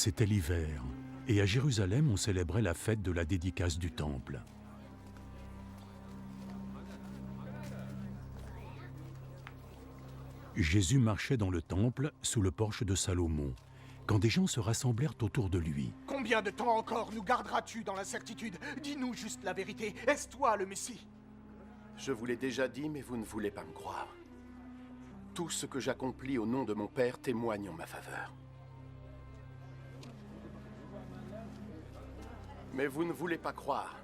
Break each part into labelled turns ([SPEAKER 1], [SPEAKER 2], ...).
[SPEAKER 1] C'était l'hiver, et à Jérusalem, on célébrait la fête de la dédicace du temple. Jésus marchait dans le temple, sous le porche de Salomon, quand des gens se rassemblèrent autour de lui.
[SPEAKER 2] Combien de temps encore nous garderas-tu dans l'incertitude? Dis-nous juste la vérité, est-ce toi le Messie?
[SPEAKER 3] Je vous l'ai déjà dit, mais vous ne voulez pas me croire. Tout ce que j'accomplis au nom de mon Père témoigne en ma faveur. Mais vous ne voulez pas croire,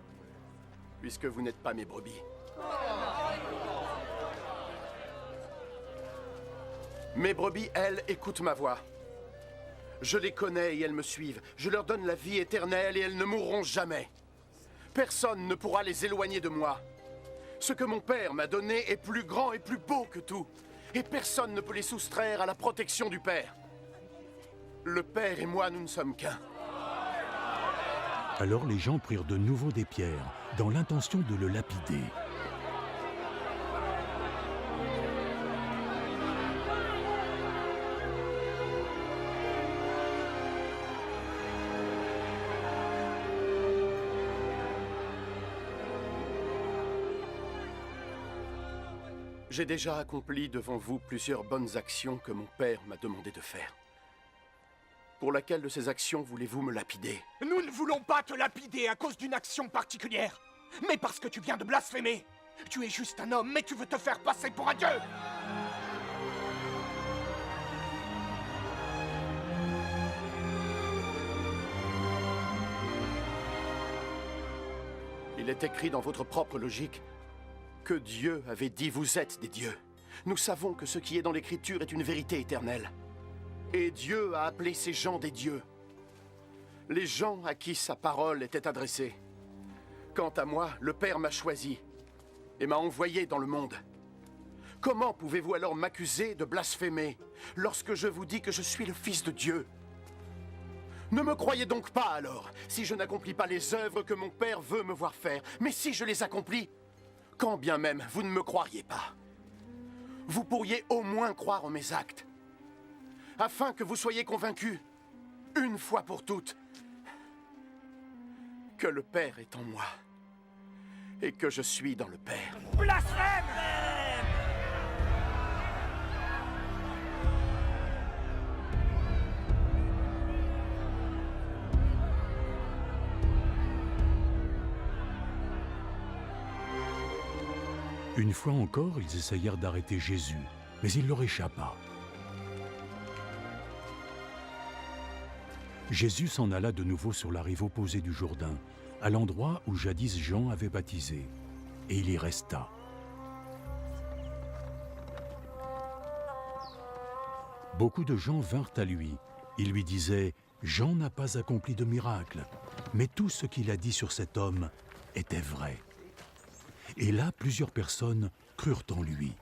[SPEAKER 3] puisque vous n'êtes pas mes brebis. Mes brebis, elles, écoutent ma voix. Je les connais et elles me suivent. Je leur donne la vie éternelle et elles ne mourront jamais. Personne ne pourra les éloigner de moi. Ce que mon Père m'a donné est plus grand et plus beau que tout. Et personne ne peut les soustraire à la protection du Père. Le Père et moi, nous ne sommes qu'un.
[SPEAKER 1] Alors les gens prirent de nouveau des pierres, dans l'intention de le lapider.
[SPEAKER 3] J'ai déjà accompli devant vous plusieurs bonnes actions que mon Père m'a demandé de faire. Pour laquelle de ces actions voulez-vous me lapider?
[SPEAKER 2] Nous ne voulons pas te lapider à cause d'une action particulière, mais parce que tu viens de blasphémer. Tu es juste un homme, mais tu veux te faire passer pour un dieu.
[SPEAKER 3] Il est écrit dans votre propre logique que Dieu avait dit « Vous êtes des dieux ». Nous savons que ce qui est dans l'Écriture est une vérité éternelle. Et Dieu a appelé ces gens des dieux. Les gens à qui sa parole était adressée. Quant à moi, le Père m'a choisi et m'a envoyé dans le monde. Comment pouvez-vous alors m'accuser de blasphémer lorsque je vous dis que je suis le Fils de Dieu? Ne me croyez donc pas alors, si je n'accomplis pas les œuvres que mon Père veut me voir faire. Mais si je les accomplis, quand bien même vous ne me croiriez pas, vous pourriez au moins croire en mes actes, afin que vous soyez convaincus, une fois pour toutes, que le Père est en moi et que je suis dans le Père.
[SPEAKER 2] Blasphème!
[SPEAKER 1] Une fois encore, ils essayèrent d'arrêter Jésus, mais il leur échappa. Jésus s'en alla de nouveau sur la rive opposée du Jourdain, à l'endroit où jadis Jean avait baptisé, et il y resta. Beaucoup de gens vinrent à lui. Ils lui disaient « Jean n'a pas accompli de miracle, mais tout ce qu'il a dit sur cet homme était vrai. » Et là, plusieurs personnes crurent en lui.